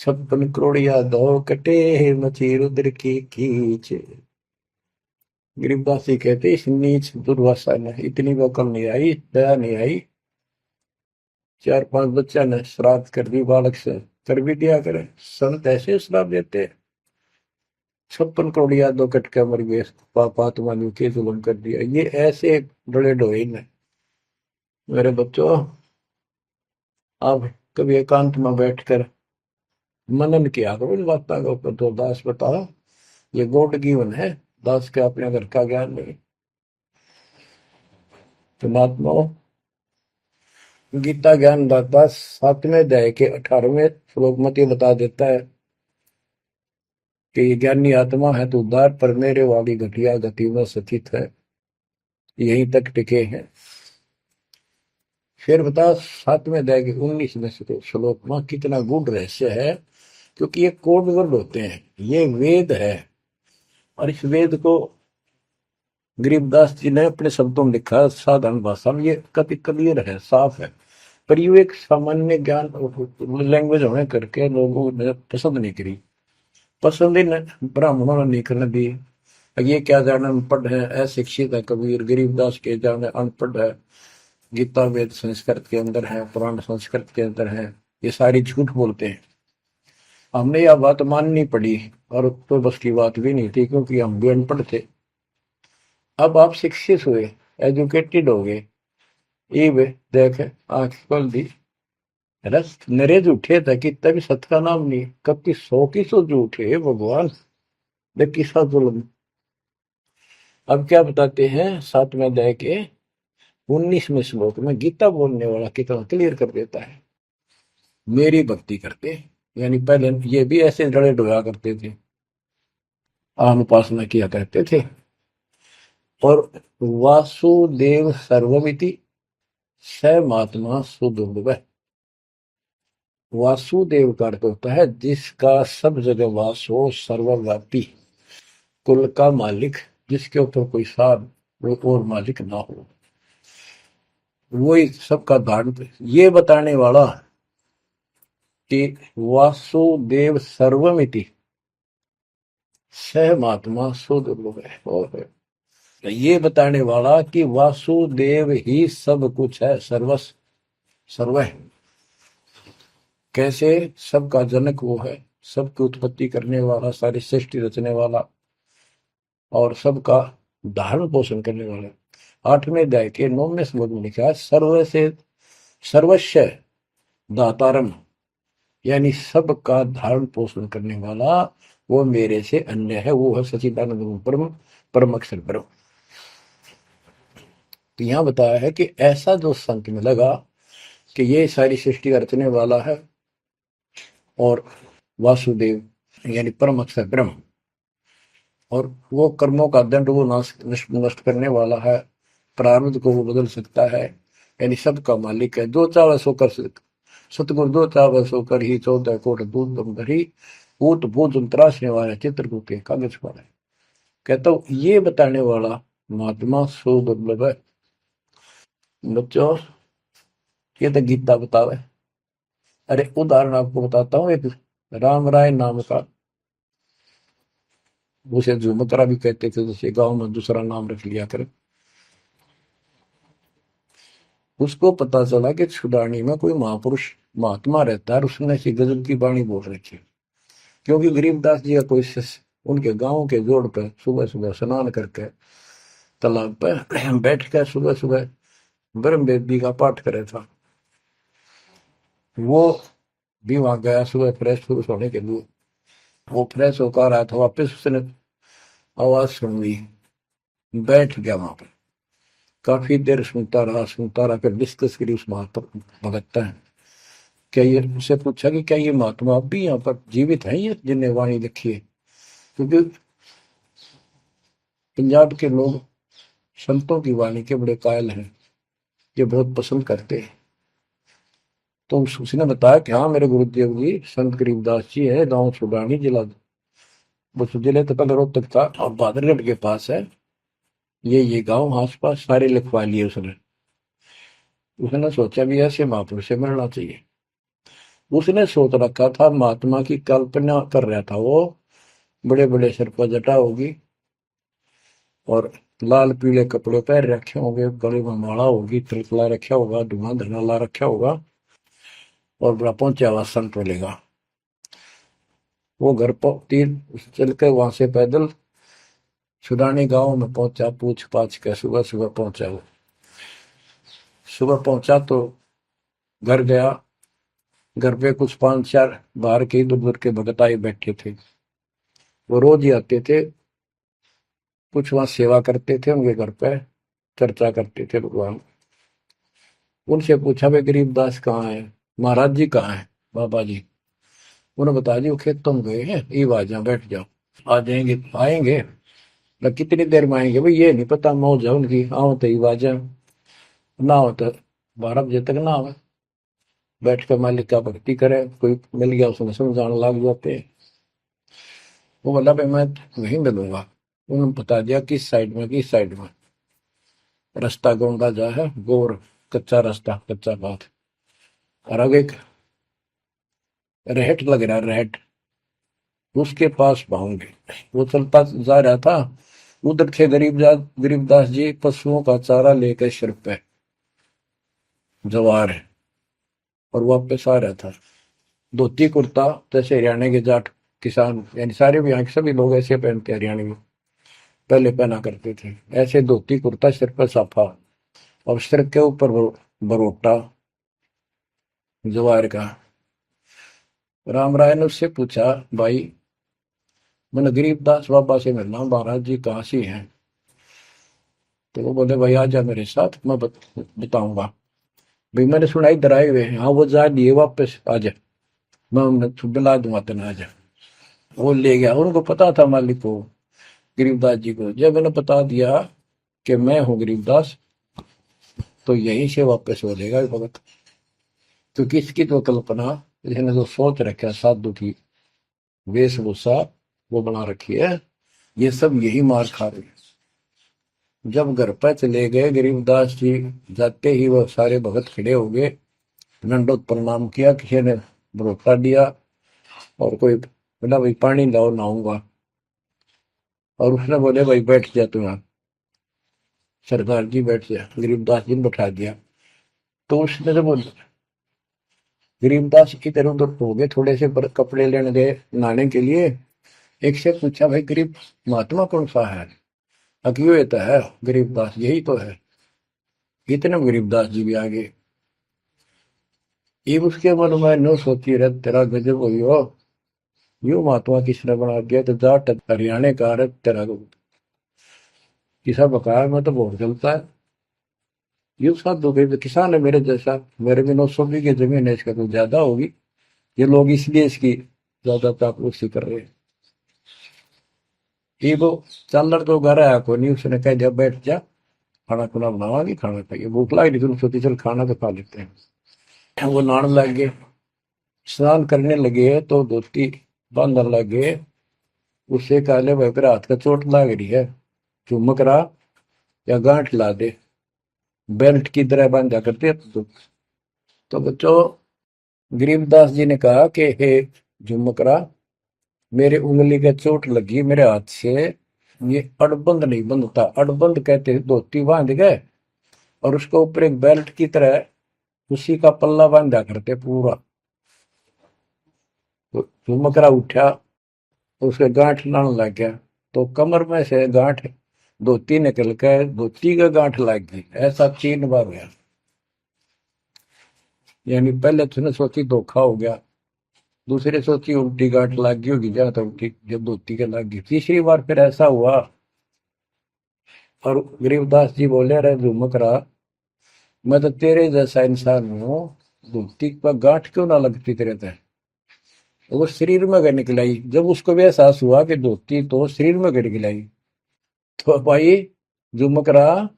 Speaker 1: 56 करोड़ यादव कटे मची रुद्र की कीच। गरीबदास जी कहते इस नीच दुर्वासा ने इतनी वकल नहीं आई, दया नहीं आई। 4-5 बच्चा ने श्राद्ध कर दी, बालक से कर भी दिया करे। संत ऐसे श्राप देते, 56 करोड़ यादव कट के मर गए, पापात्मा ने के जुल्म कर दिया। ये ऐसे डोले ढोए ने। मेरे बच्चों, आप कभी एकांत में बैठकर मनन किया करो इन बातों के ऊपर। तो दास बताओ, ये गॉड गिवन है, दास के अपने घर का ज्ञान नहीं। तो महात्माओं, गीता ज्ञान दाता 7वें अध्याय के 18वें श्लोक में ये बता देता है कि ज्ञानी आत्मा है तो उद्धार पर मेरे वाली घटिया गति में स्थित है, यहीं तक टिके हैं। फिर बता 7वें अध्याय के 19वें श्लोक में कितना गूढ़ रहस्य है, क्योंकि ये कोड वर्ड होते हैं, ये वेद है। और इस वेद को गरीबदास जी ने अपने शब्दों में लिखा, साधारण भाषा में। ये कति क्लियर है, साफ है, पर ये एक सामान्य ज्ञान लैंग्वेज होने करके लोगों ने पसंद नहीं करी। पसंद ही ब्राह्मणों ने नहीं करने दी। ये क्या जाने अनपढ़ है, अशिक्षित है कबीर। गरीबदास के जाने अनपढ़ है, गीता वेद संस्कृत के अंदर है, पुराण संस्कृत के अंदर है, ये सारी झूठ बोलते हैं। हमने यह बात माननी पड़ी, और तो बस की बात भी नहीं थी, क्योंकि हम भी अनपढ़ थे। अब आप शिक्षित हुए, एजुकेटेड हो गए, ये देख आंख खोल दी। रस नरे झूठे था कि तभी सत का नाम नहीं, कब की 100 की 100 झूठे भगवान, देख किसा जुल्म। अब क्या बताते हैं 7वें अध्याय के 19वें श्लोक में, गीता बोलने वाला कितना क्लियर कर देता है। मेरी भक्ति करते, यानी पहले ये भी ऐसे डरे डोया करते थे, आम उपासना किया करते थे। और वासुदेव सर्वमिति स महात्मा सुदुर्लभ। वासुदेव का अर्थ होता है जिसका सब जगह वास हो, सर्वव्यापी, कुल का मालिक, जिसके ऊपर कोई साथ और मालिक ना हो, वही सबका धारण। ये बताने वाला कि वासुदेव सर्वमिति सह महात्मा सुदुर्लभ है। और ये बताने वाला कि वासुदेव ही सब कुछ है, सर्वस्व सर्व है। कैसे? सबका जनक वो है, सबकी उत्पत्ति करने वाला, सारी सृष्टि रचने वाला, और सबका धारण पोषण करने वाला। 8वें अध्याय के 9वें श्लोक में लिखा है सर्व से सर्वस्व दातारम, यानी सबका धारण पोषण करने वाला वो मेरे से अन्य है, वो है सच्चिदानंद परम परम अक्षर ब्रह्म। तो यहां बताया है कि ऐसा जो संत में लगा कि ये सारी सृष्टि रचने वाला है, और वासुदेव यानी परम अक्षर ब्रह्म, और वो कर्मों का दंड वो नष्ट करने वाला है, प्रारब्ध को वो बदल सकता है, यानी सबका मालिक है, जो चाहे सो कर सतगुरु दो चावल सो कर ही 14 कोट दूध तुम धरी ऊत भूत त्रासने वाला चित्रकूट के कागज पर है। कहता हूँ ये बताने वाला महात्मा सो दुर्लभ है। बच्चों ये तो गीता बतावे। अरे उदाहरण आपको बताता हूँ एक राम राय नाम का, उसे झुमकरा भी कहते थे, जैसे गांव में दूसरा नाम रख लिया कर। उसको पता चला कि छुडानी में कोई महापुरुष महात्मा रहता है, उसने ऐसी गजब की वाणी बोल रखी। क्योंकि गरीबदास जी का कोई शिष्य उनके गांव के जोड़ पे सुबह सुबह स्नान करके तालाब पे बैठ कर सुबह सुबह ब्रह्म वेदी का पाठ करे था। वो भी वहां गया सुबह फ्रेश होने के लिए। वो फ्रेश होकर आया था, वापस उसने आवाज सुन ली, बैठ गया वहां पर। काफी देर सुनता रहा, फिर डिस्कस करी उस महात्मा भगत है। क्या ये उससे पूछा कि क्या ये महात्मा अब भी यहाँ पर जीवित है, ये जिन्हें वाणी लिखी है? क्योंकि पंजाब के लोग संतों की वाणी के बड़े कायल हैं, ये बहुत पसंद करते हैं। तो उसने बताया कि हाँ मेरे गुरुदेव जी संत गरीबदास जी है, गांव छुडानी जिला, वो जिले तो पहले रोहतक था और बादरगढ़ के पास है। ये गांव आस पास सारे लिखवा लिए उसने। उसने सोचा भी ऐसे महापुरुष से मिलना चाहिए। उसने सोच रखा था महात्मा की कल्पना कर रहा था वो, बड़े बड़े सिर पर जटा होगी और लाल पीले कपड़े पहन रखे होंगे, गले में माला होगी, तिलक रखा होगा, धुआं धना ला रखा होगा और बड़ा पहुंचा हुआ संत मिलेगा। वो घर पर तीन चल के वहां से पैदल छुडानी गांव में पहुंचा, पूछ पाछ के सुबह सुबह पहुंचा। वो सुबह पहुंचा तो घर गया। घर पे कुछ 5-4 बाहर के इधर उधर के भगत आए बैठे थे। वो रोज ही आते थे, कुछ वहां सेवा करते थे, उनके घर पे चर्चा करते थे भगवान। उनसे पूछा भाई गरीबदास कहाँ है, महाराज जी कहाँ है, बाबा जी? उन्होंने बताया जी वो खेतों में गए हैं, ये आ जाओ बैठ जाओ। आ जाएंगे, आएंगे ना, कितनी देर में आएंगे भाई ये नहीं पता, मौज है उनकी, आओ तो ही आ जाए, ना हो तो 12 बजे तक ना आवे। बैठ कर मालिक का भक्ति करे, कोई मिल गया उसने समझाने लग जाते हैं। वो बोला भाई मैं वहीं मिलूंगा। उन्होंने बता दिया किस साइड में, किस साइड में। रास्ता गोंडा जा है, गोर कच्चा रास्ता, कच्चा बात। और आगे एक रहट लग रहा है, रहट, उसके पास पहुंचे। वो चलता जा रहा था, उधर थे गरीबदास जी पशुओं का चारा लेकर सिर पे जवार है और वापस आ रहा था। धोती कुर्ता जैसे हरियाणा के जाट किसान, यानी सारे भी यहाँ के सभी लोग ऐसे पहनते हैं, हरियाणा में पहले पहना करते थे ऐसे धोती कुर्ता, सिर पर साफा और सिर के ऊपर बरोटा जवार का। राम राय ने उससे पूछा भाई मैंने गरीबदास बाबा से मिलना, महाराज जी कहाँ से हैं? तो वो बोले भाई आ जा मेरे साथ, मैं बताऊंगा। भाई मैंने सुना इधर आए हुए हैं, हाँ वो जा दिए वापस, आ जा, मैं उन्हें दिला दूंगा तेना, आ जा। वो ले गया। उनको पता था मालिक को, गरीबदास जी को। जब मैंने बता दिया कि मैं हूँ गरीबदास, तो यहीं से वापस हो जाएगा भगत। क्योंकि इसकी तो कल्पना, इसने जो सोच रखा है साधु की वेशभूषा वो बना रखी है, ये सब यही मार खा रहे हैं। जब घर पर चले गए गरीबदास जी, जाते ही वो सारे भगत खड़े हो गए, दंडोत प्रणाम किया, किसी ने भरोसा दिया और कोई बोला भाई पानी लाओ नहाऊंगा, और उसने बोले भाई बैठ जा तू यहाँ, सरदार जी बैठ जा। गरीबदास जी ने बैठा दिया। तो उसने जब गरीबदास इधर उधर हो गए, थोड़े से कपड़े लेने गए नहाने के लिए, एक से पूछा भाई गरीब महात्मा कौन सा है? अकियो ये तो है गरीबदास, यही तो है। इतने में गरीबदास जी भी आ गए। ये उसके मन में नो सोची रहे तेरा गजब हुई हो, यू महात्मा किसने बना दिया, तो जाट हरियाणा का रहे तेरा किसा बकाया में तो बहुत चलता है। ये साधु भाई किसान है मेरे जैसा, मेरे भी 900 बीघे जमीन है, इसका तो ज्यादा होगी, ये लोग इसलिए इसकी ज्यादा चापलूसी कर रहे हैं। ये वो चल तो घर आया को नहीं, उसने कह दिया बैठ जा, खाना खुना बनावागी, खाना खाइए, भूख लगी थी, सोची चल खाना तो खा लेते हैं। वो नहाने लग गए, स्नान करने लगे तो धोती बांधने लगे। उससे काले भाई पर हाथ का चोट लग रही है, चुमक रहा या गांठ ला दे, बेल्ट की तरह बांधा करते। तो बच्चों, गरीबदास जी ने कहा कि हे झुमकरा, मेरे उंगली के चोट लगी मेरे हाथ से, ये अड़बंद नहीं बंधता। अड़बंद कहते हैं धोती बांध गए और उसके ऊपर एक बेल्ट की तरह उसी का पल्ला बांधा करते पूरा। तो झुमकरा उठा, उसके गांठ लाने लग गया, तो कमर में से गांठ धोती निकल कर धोती का गांठ लग गई। ऐसा 3 बार गया। यानी पहले तूने सोची धोखा हो गया, दूसरे सोची उल्टी गांठ लग गई होगी, जहां तक उल्टी जब धोती के लग गई, तीसरी बार फिर ऐसा हुआ। और गरीबदास जी बोले, अरे झुमकरा, मैं तो तेरे जैसा इंसान हूँ, धोती पर गांठ क्यों ना लगती तेरे तय। वो शरीर में गए निकलाई। जब उसको भी एहसास हुआ कि धोती तो शरीर में गए निकलाई, तो भाई झुमकरा,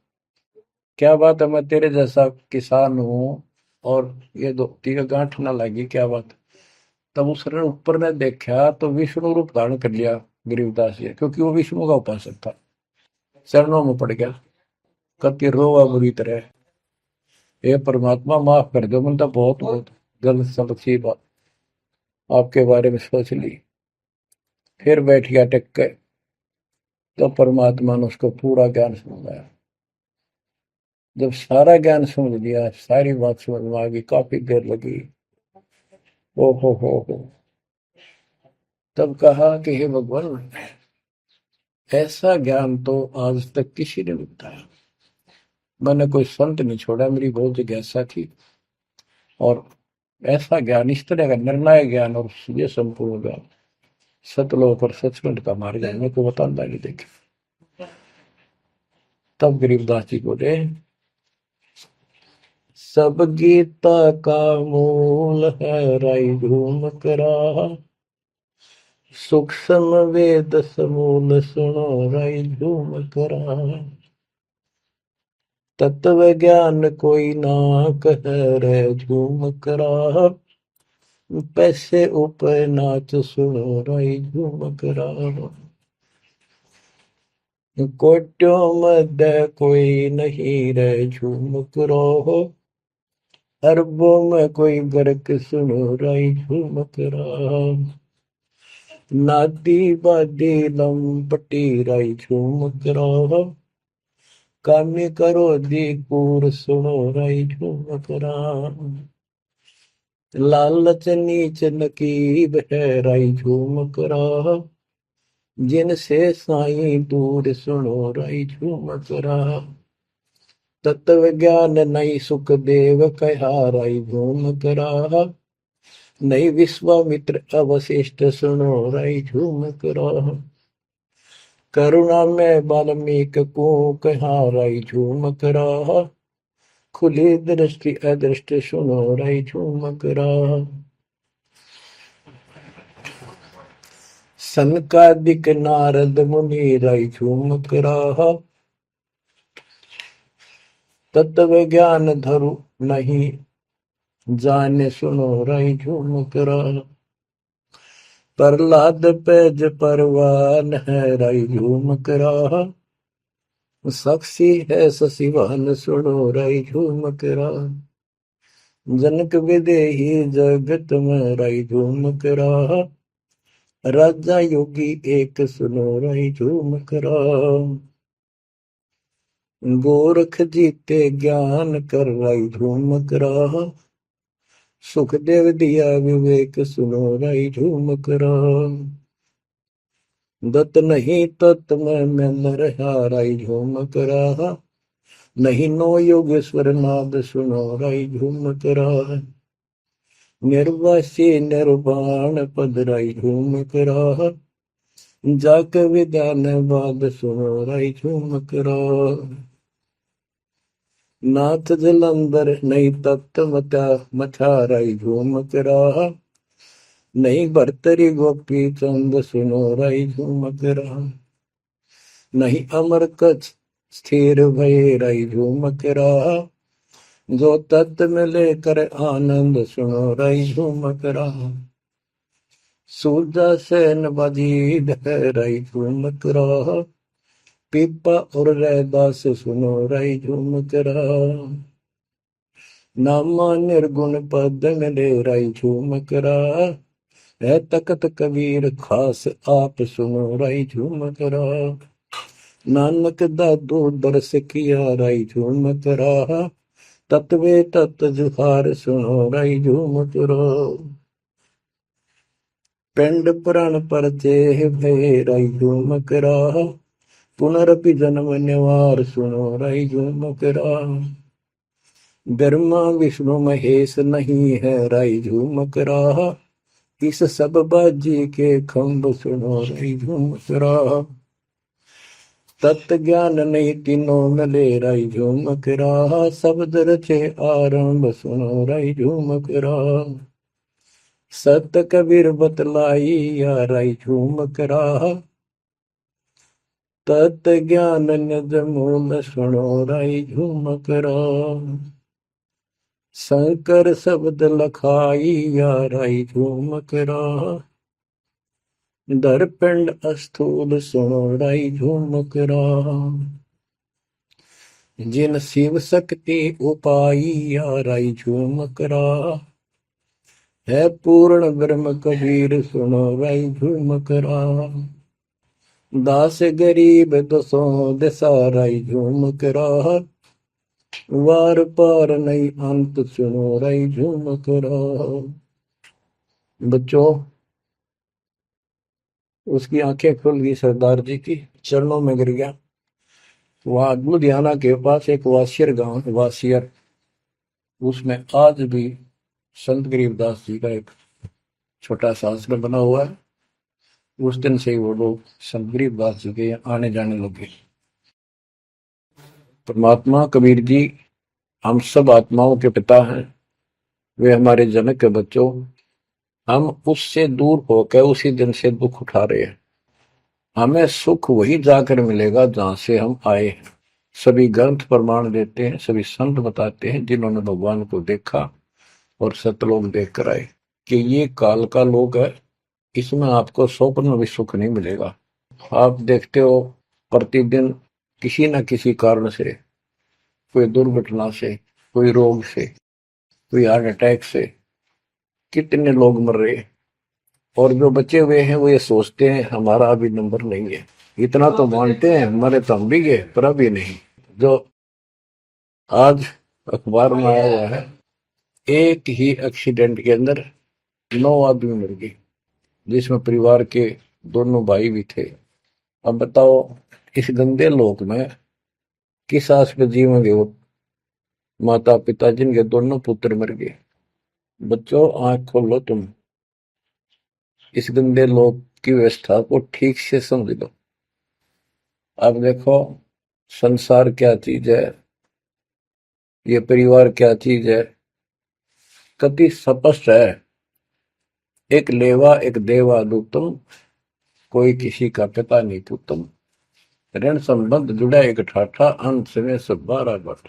Speaker 1: क्या बात है, मैं तेरे जैसा किसान हूँ और ये धोती का गांठ ना लगी, क्या बात। तब उसने ऊपर ने देखा तो विष्णु रूप धारण कर लिया गरीबदास जी, क्योंकि वो विष्णु का उपासक था। चरणों में पड़ गया, कति रोवा बुरी तरह, हे परमात्मा माफ कर दो, मैंने तो बहुत बहुत गलत सलत बात आपके बारे में सोच ली। फिर बैठ गया टेक के, तो परमात्मा ने उसको पूरा ज्ञान समझाया। जब सारा ज्ञान समझ लिया, सारी बात समझ में आ गई, काफी देर लगी। ओ हो, तब कहा कि हे भगवान, ऐसा ज्ञान तो आज तक किसी ने नहीं बताया। मैंने कोई संत नहीं छोड़ा, मेरी बहुत जिज्ञासा थी, और ऐसा ज्ञान, इस तरह का निर्णायक ज्ञान और ये संपूर्ण ज्ञान, सतलोक और सचखंड का मार्ग मेरे को बताना नहीं देखे। तब गरीबदास जी बोले, सब गीता का मूल है राई झूम करा, सूक्ष्म वेद समूल सुनो राई झूम करा, तत्व ज्ञान कोई ना कह रे झूम करा, पैसे ऊपर नाच सुनो राई झूम करा, कोट्यों मध्य कोई नहीं रे झूम करो, अरबों में कोई गर्क सुनो राई झूम करा, नादी बादी लंपटी राई झूम करा, कामी करो दी कूर सुनो राई झूम करा, लालच नीच नकीब है राई झूम करा, जिनसे साईं दूर सुनो राई झूम करा, तत्व ज्ञान नहीं सुख देव कहा राई झूम करा, नहीं विश्वामित्र अवशिष्ट सुनो राई झूम करा, करुणा में वाल्मीकि को कहा राई झूम करा, खुली दृष्टि अदृष्ट सुनो राई झूम करा, सनकादिक नारद मुनि राई झूम करा, तत्व ज्ञान धरु नहीं जाने सुनो राई झूम करा, प्रहलाद पैज परवान है राई झूम करा, साक्षी है शशिवान सुनो राई झूम करा, जनक विदेही जगत में राई झूम करा, राजा योगी एक सुनो राई झूम करा, गोरख जीते ज्ञान कर राई झूम करा, सुखदेव दिया विवेक सुनो राई झूम करा, दत्त नहीं तत् में रहा राई झूम करा, नहीं नो योगेश्वर नाद सुनो राई झूम करा, निर्वासी निर्वाण पद राई झूम करा, जाक विधान बाद सुनो राई झूम करा, नाथ जलंधर नहीं तत्त मथा राई झूम करा, नहीं भरतरी गोपी चंद सुनो राई झूम करा, नहीं अमर कच्छ स्थिर भय राई झूम करा, जो तत् में लेकर आनंद सुनो रही झूमक रहा। सूरजा सैन बजीद है रही झूमक रहा। पीपा और रैदास सुनो रही झूमक रहा। नामा निर्गुण पद में ले रही झूमक रहा। है तकत कबीर खास आप सुनो रही झूमक रहा। नानक दादू दरस किया रही झूमक रहा। तत्वे तत् जुहार सुनो रही झूमक रहा। पिंड पुराण पर देह भय रही झूमक रहा। पुनरपि जन्म निवार सुनो रही झूमक रहा। ब्रह्मा विष्णु महेश नहीं है रही झूमक रहा। इस सब बाजी के खंभ सुनो रही झूमक रहा। तत्व ज्ञान नहीं तीनों मिले रही झूमक रहा। शब्द रचे आरंभ सुनो रही झूमक रहा। सत कबीर बतलाई या रही झूमक रहा। तत् ज्ञान निज मूल सुनो रही झूमक रहा। शंकर शब्द लखाई या रही झूमक रहा। दरपिंड अस्थूल सुनो रही झूमक रहा। जिन शिव शक्ति उपाई या रही झूमक रहा। है पूर्ण ब्रह्म कबीर सुनो रही झूमक रहा। दास गरीब दसों दिशा रही झूमक रहा। वार पार नहीं अंत सुनो रही झूमक रहा। बच्चों, उसकी आंखें खुल गई, सरदार जी की चरणों में गिर गया। वहां लुधियाना के पास एक वासियर गांव, वासियर, उसमें आज भी संत गरीबदास जी का एक छोटा सा आश्रम बना हुआ है। उस दिन से ही वो लोग संत गरीबदास जी के आने जाने लगे। परमात्मा कबीर जी हम सब आत्माओं के पिता हैं। वे हमारे जनक के बच्चों, हम उससे दूर होकर उसी दिन से दुख उठा रहे हैं। हमें सुख वही जाकर मिलेगा जहां से हम आए हैं। सभी ग्रंथ प्रमाण देते हैं, सभी संत बताते हैं जिन्होंने भगवान को देखा और सतलोक देख कर आए कि ये काल का लोक है, इसमें आपको स्वप्न में भी सुख नहीं मिलेगा। आप देखते हो प्रतिदिन किसी न किसी कारण से, कोई दुर्घटना से, कोई रोग से, कोई हार्ट अटैक से कितने लोग मर रहे हैं। और जो बचे हुए हैं वो ये सोचते हैं हमारा अभी नंबर नहीं है। इतना तो मानते हैं मरे तो हम भी गए, पर अभी नहीं। जो आज अखबार में आया हुआ है, एक ही एक्सीडेंट के अंदर 9 आदमी मर गए, जिसमें परिवार के दोनों भाई भी थे। अब बताओ इस गंदे लोक में किस आस पे जीवेंगे वो माता पिता जिनके दोनों पुत्र मर गए। बच्चों, आंख खोलो, तुम इस गंदे लोक की व्यवस्था को ठीक से समझ लो। अब देखो संसार क्या चीज है, ये परिवार क्या चीज है, कति स्पष्ट है। एक लेवा एक देवा दूतम, कोई किसी का पिता नहीं पुतम। ऋण संबंध जुड़ा एक ठाठा, अंत में सब 12 बट।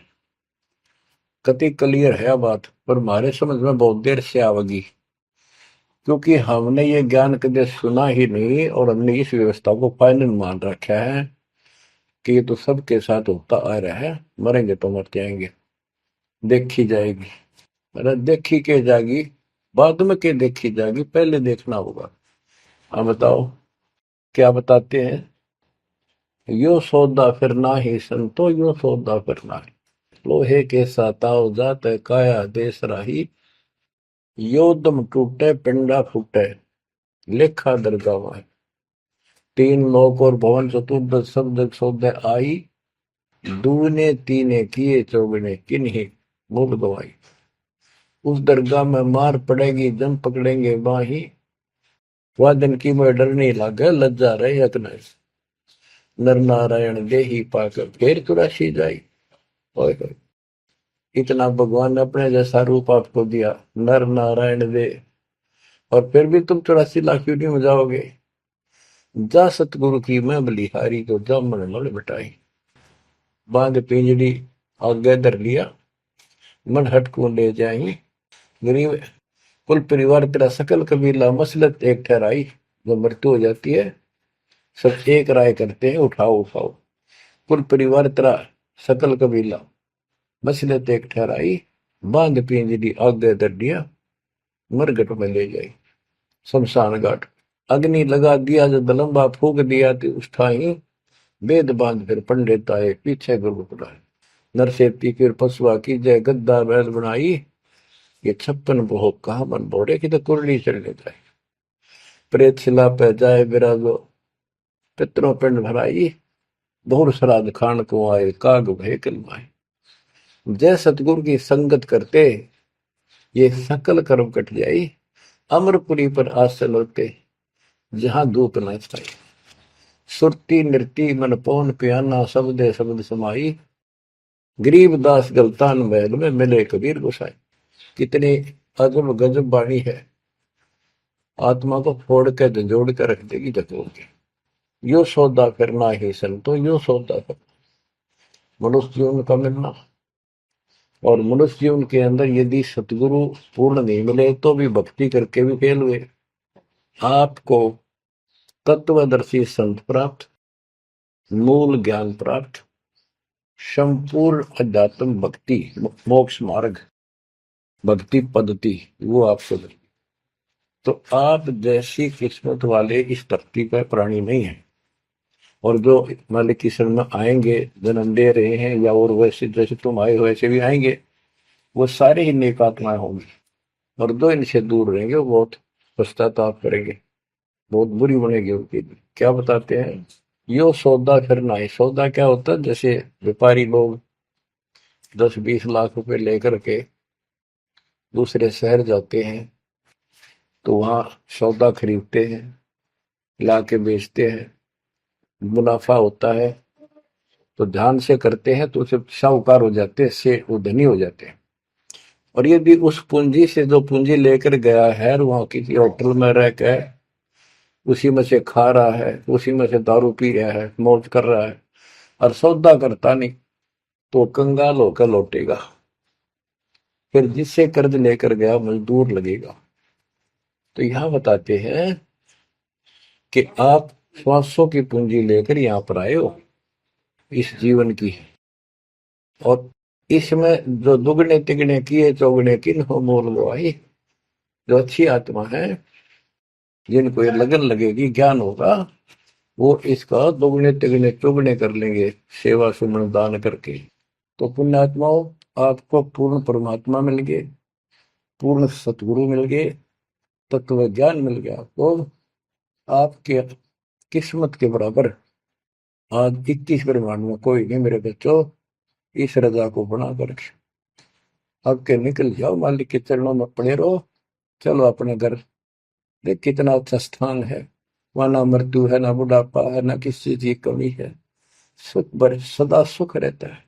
Speaker 1: कति क्लियर है बात, पर हमारे समझ में बहुत देर से आवेगी, क्योंकि हमने ये ज्ञान कभी सुना ही नहीं और हमने इस व्यवस्था को फाइनल मान रखा है कि ये तो सबके साथ होता आ रहा है, मरेंगे तो मरते आएंगे, देखी जाएगी। अरे देखी के जाएगी, बाद में के देखी जाएगी, पहले देखना होगा। हाँ बताओ क्या बताते हैं। यो सौदा फिर ना ही संतो, यो सौदा फिर ना ही। लोहे के साताव जात काया देश राही। यो दम टूटे पिंडा फूटे, लेखा दरगावा। 3 लोक और भवन चतुर्दश शब्द सौदे आई। दूने तीने किए चौगने किन्हीं मूल गवाई। उस दरगाह में मार पड़ेगी जम पकड़ेंगे बाही। वादन की में डर नहीं लागे लज्जा रहे अकने। नर नारायण देही पाकर फिर चुरासी जाई। ओए होए, इतना भगवान ने अपने जैसा रूप आपको दिया, नर नारायण दे, और फिर भी तुम 84 लाख क्यों नहीं हो जाओगे। जा सतगुरु की मैं बलिहारी, जो जामन मल बिटाई। बांध पिंजड़ी आगे धर लिया, मन हट को ले जाई। गरीब कुल परिवार तेरा सकल कबीला मसलत एक ठहराई। जब मृत्यु हो जाती है सब एक राय करते हैं, उठाओ उठाओ। कुल परिवार तेरा सकल कबीला मसलत एक ठहराई। बांध पिंजरी आगे दर दिया, मरघट में ले जाई शमशान घाट। अग्नि लगा दिया जब लंबा फूक दिया तो उस ठाई। वेद बांध फिर पंडित आए पीछे गुरु बुलाए। नरसेती फिर पशुआ की जय गद्दा बैल बनाई। ये 56 भोग कहा मन बोरे की तो कुरली चढ़ने जाए। प्रेत शिला पे जाए विराजो, पितरों पिंड भराई। बहुर श्राद्ध खान को आए काग भय कलमाए। जय सतगुरु की संगत करते ये सकल कर्म कट जाई। अमरपुरी पर आसन होते जहां धूप न छाई। सुरती नृती मन पौन पियाना शब्दे शब्द समाई। गरीब दास गलतान महल में मिले कबीर गोसाई। कितनी अजब गजब वाणी है, आत्मा को फोड़ के झंझोड़ के रख देगी जकोड़ के। यो सौदा करना ही संतो, यो सौदा करना मनुष्य जीवन का मिलना। और मनुष्य जीवन के अंदर यदि सतगुरु पूर्ण नहीं मिले तो भी भक्ति करके भी फेल हुए। आपको तत्वदर्शी संत प्राप्त, मूल ज्ञान प्राप्त, संपूर्ण अध्यात्म भक्ति मोक्ष मार्ग भक्ति पद्धति वो आपको मिले। तो आप जैसी किस्मत वाले इस धरती पर प्राणी नहीं है। और जो मालिक की शरण में आएंगे, जन्म दे रहे हैं या और वैसे जैसे तुम आए हो वैसे भी आएंगे, वो सारे ही नेक आत्माएं होंगी। और जो इनसे दूर रहेंगे वो बहुत पश्चाताप करेंगे, बहुत बुरी बनेगी उनकी। क्या बताते हैं, यो सौदा करना है। सौदा क्या होता है, जैसे व्यापारी लोग 10-20 लाख रुपए लेकर के दूसरे शहर जाते हैं तो वहां सौदा खरीदते हैं, ला के बेचते हैं, मुनाफा होता है तो ध्यान से करते हैं तो उसे साहूकार हो जाते हैं, से वो धनी हो जाते हैं। और यदि उस पूंजी से जो पूंजी लेकर गया है वहां किसी होटल में रह के उसी में से खा रहा है, उसी में से दारू पी रहा है, मौज कर रहा है और सौदा करता नहीं, तो कंगाल होकर लौटेगा। फिर जिससे कर्ज लेकर गया मजदूर लगेगा। तो यहां बताते हैं कि आप श्वासों की पूंजी लेकर यहां पर आए हो इस जीवन की, और इसमें जो दुगने तिगने किए चौगने किन हो मोल वो आई। जो अच्छी आत्मा है जिनको ये लगन लगेगी, ज्ञान होगा, वो इसका दोगुने तिगने चौगने कर लेंगे सेवा सुमन दान करके। तो पुण्यात्माओं, आपको पूर्ण परमात्मा मिल गए, पूर्ण सतगुरु मिल गए, तत्व ज्ञान मिल गया, तो आपके किस्मत के बराबर आज 21 ब्रह्मांड में कोई नहीं मेरे बच्चों। इस रजा को बना कर अब के निकल जाओ, मालिक के चरणों में पड़े रहो। चलो अपने घर, देख कितना अच्छा स्थान है। वहां ना मृत्यु है, ना बुढ़ापा है, ना किसी चीज की कमी है। सुख भरे सदा सुख रहता है।